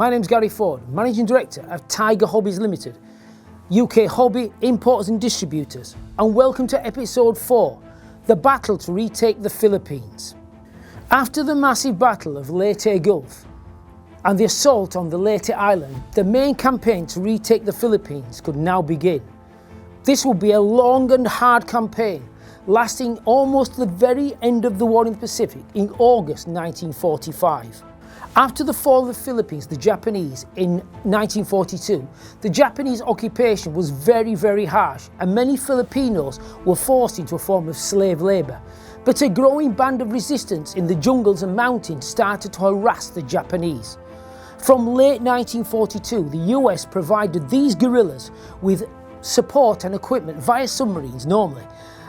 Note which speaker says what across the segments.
Speaker 1: my name's Gary Ford, Managing Director of Tiger Hobbies Limited, UK hobby importers and distributors, and welcome to episode 4, the battle to retake the Philippines. After the massive battle of Leyte Gulf and the assault on the Leyte Island, the main campaign to retake the Philippines could now begin. This will be a long and hard campaign, lasting almost to the very end of the war in the Pacific in August 1945. After the fall of the Philippines, the Japanese, in 1942, the Japanese occupation was very harsh and many Filipinos were forced into a form of slave labour. But a growing band of resistance in the jungles and mountains started to harass the Japanese. From late 1942, the US provided these guerrillas with support and equipment via submarines normally,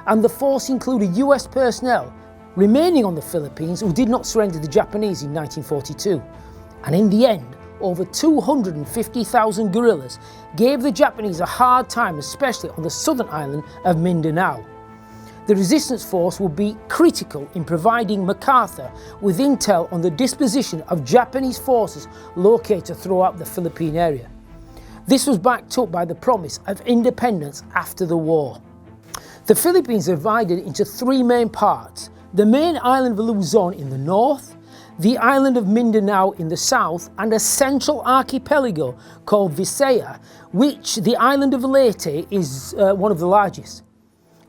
Speaker 1: and the force included US personnel remaining on the Philippines who did not surrender to the Japanese in 1942. And in the end, over 250,000 guerrillas gave the Japanese a hard time, especially on the southern island of Mindanao. The resistance force would be critical in providing MacArthur with intel on the disposition of Japanese forces located throughout the Philippine area. This was backed up by the promise of independence after the war. The Philippines are divided into three main parts: the main island of Luzon in the north, the island of Mindanao in the south, and a central archipelago called Visayas, which the island of Leyte is one of the largest.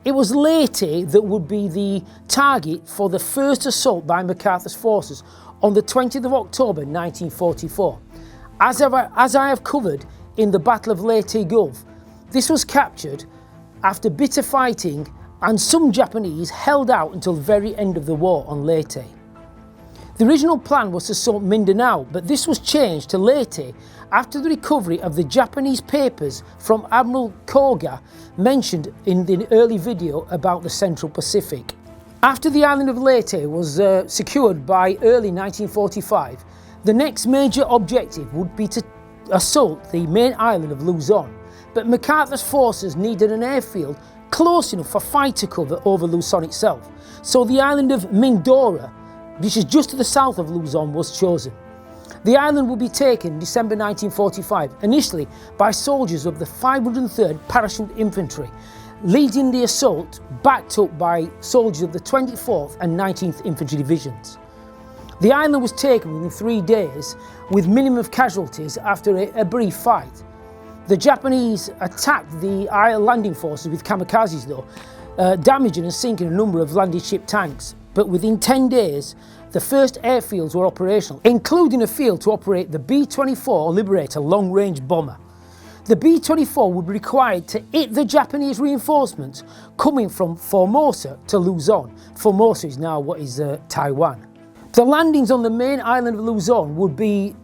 Speaker 1: It was Leyte that would be the target for the first assault by MacArthur's forces on the 20th of October 1944. As I have covered in the Battle of Leyte Gulf, this was captured after bitter fighting, and some Japanese held out until the very end of the war on Leyte. The original plan was to assault Mindanao, but this was changed to Leyte after the recovery of the Japanese papers from Admiral Koga mentioned in the early video about the Central Pacific. After the island of Leyte was secured by early 1945, the next major objective would be to assault the main island of Luzon, but MacArthur's forces needed an airfield close enough for fighter cover over Luzon itself, so the island of Mindoro, which is just to the south of Luzon, was chosen. The island would be taken in December 1945, initially by soldiers of the 503rd Parachute Infantry, leading the assault backed up by soldiers of the 24th and 19th Infantry Divisions. The island was taken within 3 days with minimum of casualties after a brief fight. The Japanese attacked the landing forces with kamikazes though, damaging and sinking a number of landed ship tanks. But within 10 days, the first airfields were operational, including a field to operate the B-24 Liberator long-range bomber. The B-24 would be required to hit the Japanese reinforcements coming from Formosa to Luzon. Formosa is now what is Taiwan. The landings on the main island of Luzon would be,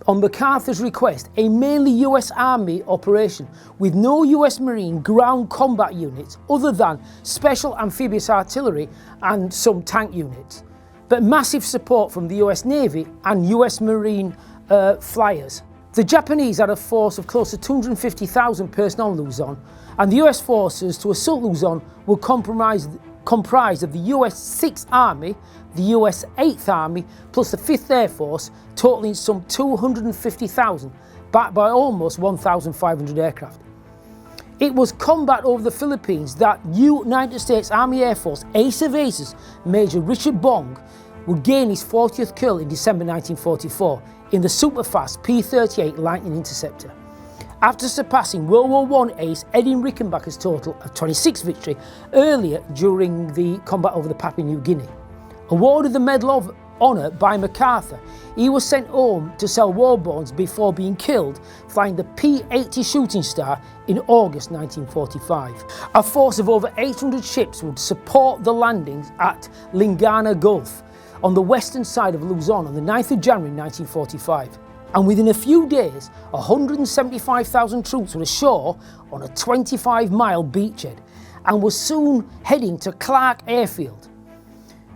Speaker 1: on MacArthur's request, a mainly US Army operation with no US Marine ground combat units other than special amphibious artillery and some tank units, but massive support from the US Navy and US Marine flyers. The Japanese had a force of close to 250,000 personnel in Luzon, and the US forces to assault Luzon were comprised of the US 6th Army, the US 8th Army, plus the 5th Air Force, totaling some 250,000, backed by almost 1,500 aircraft. It was combat over the Philippines that United States Army Air Force Ace of Aces, Major Richard Bong, would gain his 40th kill in December 1944 in the superfast P-38 Lightning Interceptor. After surpassing World War I ace Eddie Rickenbacker's total of 26 victory earlier during the combat over the Papua New Guinea. Awarded the Medal of Honor by MacArthur, he was sent home to sell war bonds before being killed flying the P-80 Shooting Star in August 1945. A force of over 800 ships would support the landings at Lingana Gulf on the western side of Luzon on the 9th of January 1945. And within a few days, 175,000 troops were ashore on a 25-mile beachhead and were soon heading to Clark Airfield.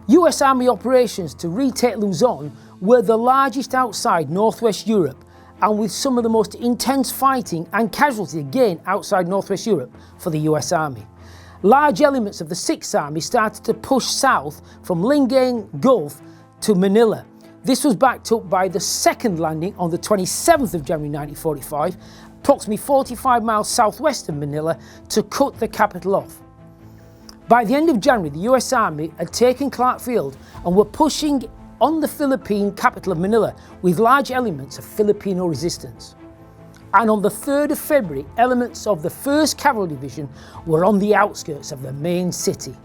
Speaker 1: US Army operations to retake Luzon were the largest outside Northwest Europe, and with some of the most intense fighting and casualties again outside Northwest Europe for the US Army. Large elements of the 6th Army started to push south from Lingana Gulf to Manila. This was backed up by the second landing on the 27th of January 1945, approximately 45 miles southwest of Manila, to cut the capital off. By the end of January, the US Army had taken Clark Field and were pushing on the Philippine capital of Manila with large elements of Filipino resistance. And on the 3rd of February, elements of the 1st Cavalry Division were on the outskirts of the main city.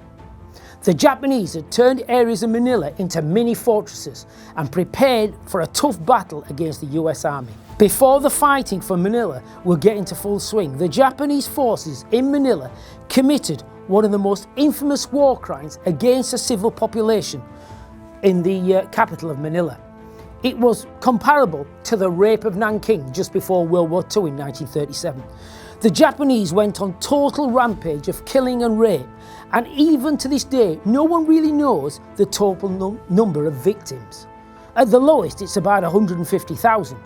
Speaker 1: The Japanese had turned areas of Manila into mini fortresses and prepared for a tough battle against the US Army. Before the fighting for Manila would get into full swing, the Japanese forces in Manila committed one of the most infamous war crimes against the civil population in the capital of Manila. It was comparable to the rape of Nanking just before World War II in 1937. The Japanese went on total rampage of killing and rape, and even to this day, no one really knows the total number of victims. At the lowest, it's about 150,000,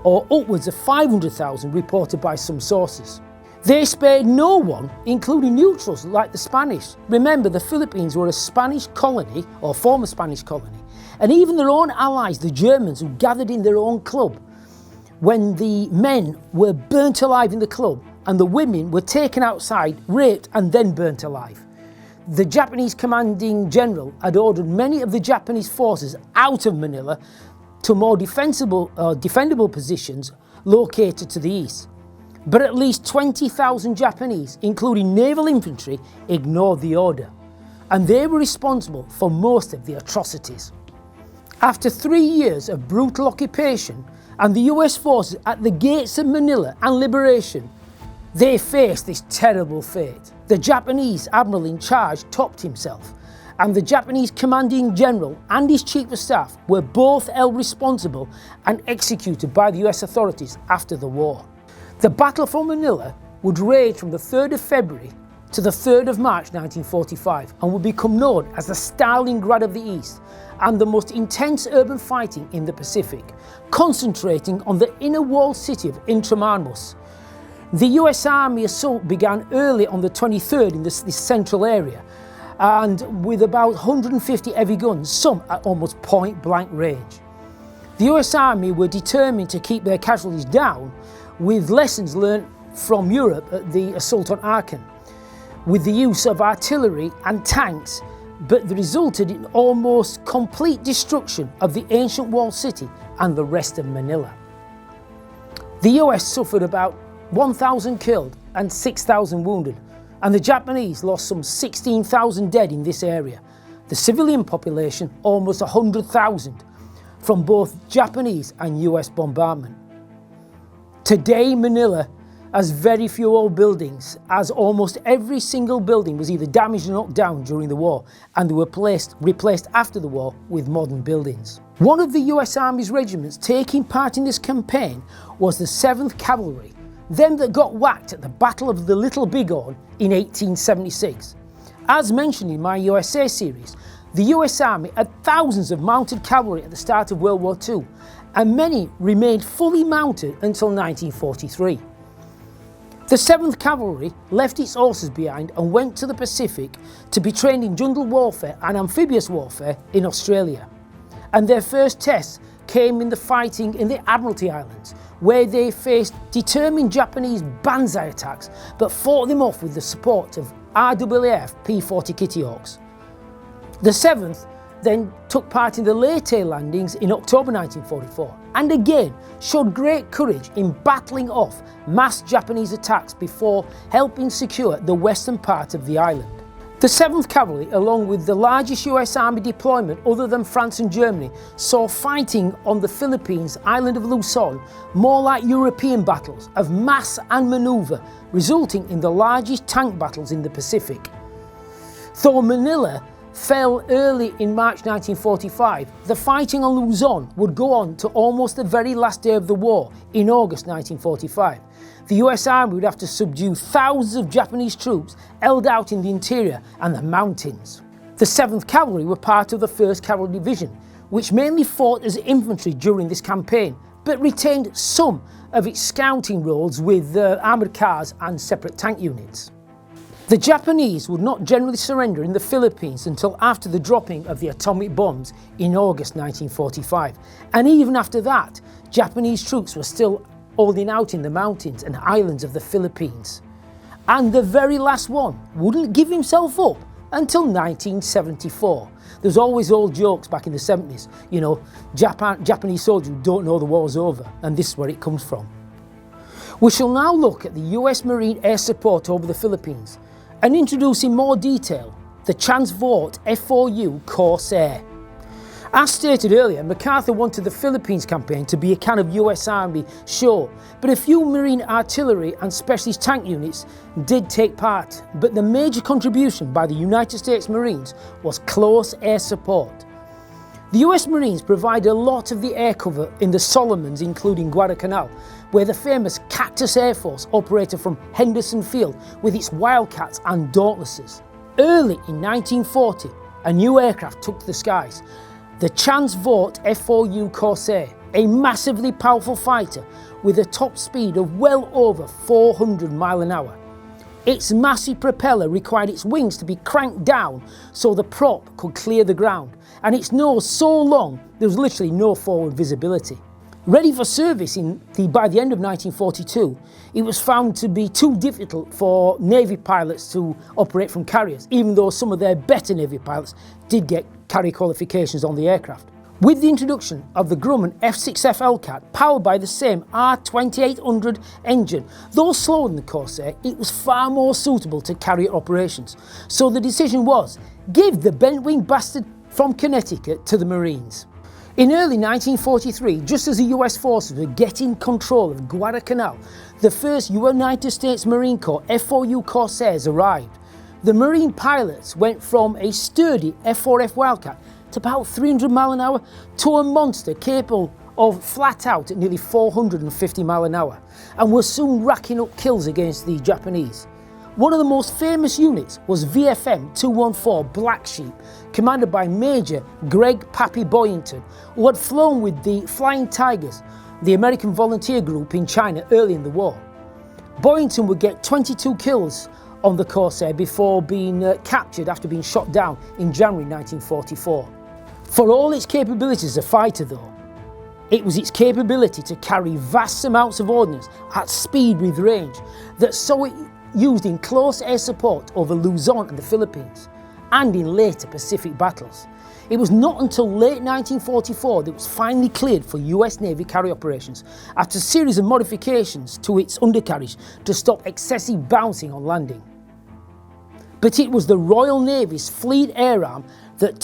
Speaker 1: or upwards of 500,000 reported by some sources. They spared no one, including neutrals like the Spanish. Remember, the Philippines were a Spanish colony, or former Spanish colony, and even their own allies, the Germans, who gathered in their own club, when the men were burnt alive in the club and the women were taken outside, raped and then burnt alive. The Japanese commanding general had ordered many of the Japanese forces out of Manila to more defendable positions located to the east. But at least 20,000 Japanese, including naval infantry, ignored the order, and they were responsible for most of the atrocities. After 3 years of brutal occupation and the US forces at the gates of Manila and liberation, they faced this terrible fate. The Japanese admiral in charge topped himself, and the Japanese commanding general and his chief of staff were both held responsible and executed by the US authorities after the war. The Battle for Manila would rage from the 3rd of February to the 3rd of March 1945 and would become known as the Stalingrad of the East and the most intense urban fighting in the Pacific, concentrating on the inner walled city of Intramuros. The US Army assault began early on the 23rd in this central area, and with about 150 heavy guns, some at almost point-blank range. The US Army were determined to keep their casualties down, with lessons learned from Europe at the assault on Aachen, with the use of artillery and tanks, but that resulted in almost complete destruction of the ancient walled city and the rest of Manila. The US suffered about 1,000 killed and 6,000 wounded, and the Japanese lost some 16,000 dead in this area. The civilian population almost 100,000 from both Japanese and US bombardment. Today, Manila has very few old buildings, as almost every single building was either damaged or knocked down during the war, and they were replaced after the war with modern buildings. One of the US Army's regiments taking part in this campaign was the 7th Cavalry, them that got whacked at the Battle of the Little Bighorn in 1876. As mentioned in my USA series, the US Army had thousands of mounted cavalry at the start of World War II, and many remained fully mounted until 1943. The 7th Cavalry left its horses behind and went to the Pacific to be trained in jungle warfare and amphibious warfare in Australia. And their first tests came in the fighting in the Admiralty Islands, where they faced determined Japanese banzai attacks but fought them off with the support of RAAF P-40 Kittyhawks. The 7th then took part in the Leyte landings in October 1944 and again showed great courage in battling off mass Japanese attacks before helping secure the western part of the island. The 7th Cavalry, along with the largest US Army deployment other than France and Germany, saw fighting on the Philippines island of Luzon more like European battles of mass and manoeuvre, resulting in the largest tank battles in the Pacific. Though Manila fell early in March 1945, the fighting on Luzon would go on to almost the very last day of the war in August 1945. The US Army would have to subdue thousands of Japanese troops held out in the interior and the mountains. The 7th Cavalry were part of the 1st Cavalry Division, which mainly fought as infantry during this campaign, but retained some of its scouting roles with armoured cars and separate tank units. The Japanese would not generally surrender in the Philippines until after the dropping of the atomic bombs in August 1945. And even after that, Japanese troops were still holding out in the mountains and islands of the Philippines. And the very last one wouldn't give himself up until 1974. There's always old jokes back in the 70s, you know, Japanese soldiers who don't know the war's over, and this is where it comes from. We shall now look at the US Marine air support over the Philippines and introduce in more detail the Transvort F4U Corsair. As stated earlier, MacArthur wanted the Philippines campaign to be a kind of US Army show, but a few Marine artillery and specialist tank units did take part, but the major contribution by the United States Marines was close air support. The US Marines provided a lot of the air cover in the Solomons, including Guadalcanal, where the famous Cactus Air Force operated from Henderson Field with its Wildcats and Dauntlesses. Early in 1940, a new aircraft took to the skies, the Transvort F4U Corsair, a massively powerful fighter with a top speed of well over 400 miles an hour. Its massive propeller required its wings to be cranked down so the prop could clear the ground, and its nose so long there was literally no forward visibility. Ready for service by the end of 1942, it was found to be too difficult for Navy pilots to operate from carriers, even though some of their better Navy pilots did get carrier qualifications on the aircraft. With the introduction of the Grumman F6F Hellcat, powered by the same R2800 engine, though slower than the Corsair, it was far more suitable to carrier operations. So the decision was, give the bent-wing bastard from Connecticut to the Marines. In early 1943, just as the US forces were getting control of Guadalcanal, the first United States Marine Corps F4U Corsairs arrived. The Marine pilots went from a sturdy F4F Wildcat to about 300 miles an hour to a monster capable of flat out at nearly 450 miles an hour, and were soon racking up kills against the Japanese. One of the most famous units was VFM 214 Black Sheep, commanded by Major Greg Pappy Boyington, who had flown with the Flying Tigers, the American volunteer group in China early in the war. Boyington would get 22 kills on the Corsair before being captured after being shot down in January 1944. For all its capabilities as a fighter though, it was its capability to carry vast amounts of ordnance at speed with range that saw it used in close air support over Luzon and the Philippines, and in later Pacific battles. It was not until late 1944 that it was finally cleared for US Navy carrier operations after a series of modifications to its undercarriage to stop excessive bouncing on landing. But it was the Royal Navy's Fleet Air Arm that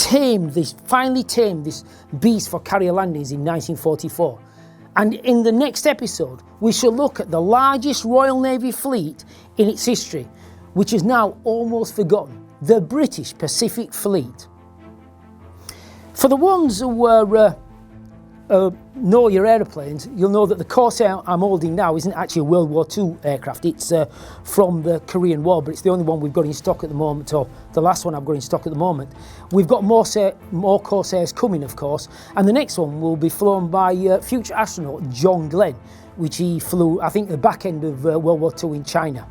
Speaker 1: finally tamed this beast for carrier landings in 1944. And in the next episode, we shall look at the largest Royal Navy fleet in its history, which is now almost forgotten, the British Pacific Fleet. For the ones who know your aeroplanes, you'll know that the Corsair I'm holding now isn't actually a World War II aircraft. It's from the Korean War, but it's the only one we've got in stock at the moment, or the last one I've got in stock at the moment. We've got more Corsairs coming, of course, and the next one will be flown by future astronaut John Glenn, which he flew, I think, the back end of World War II in China.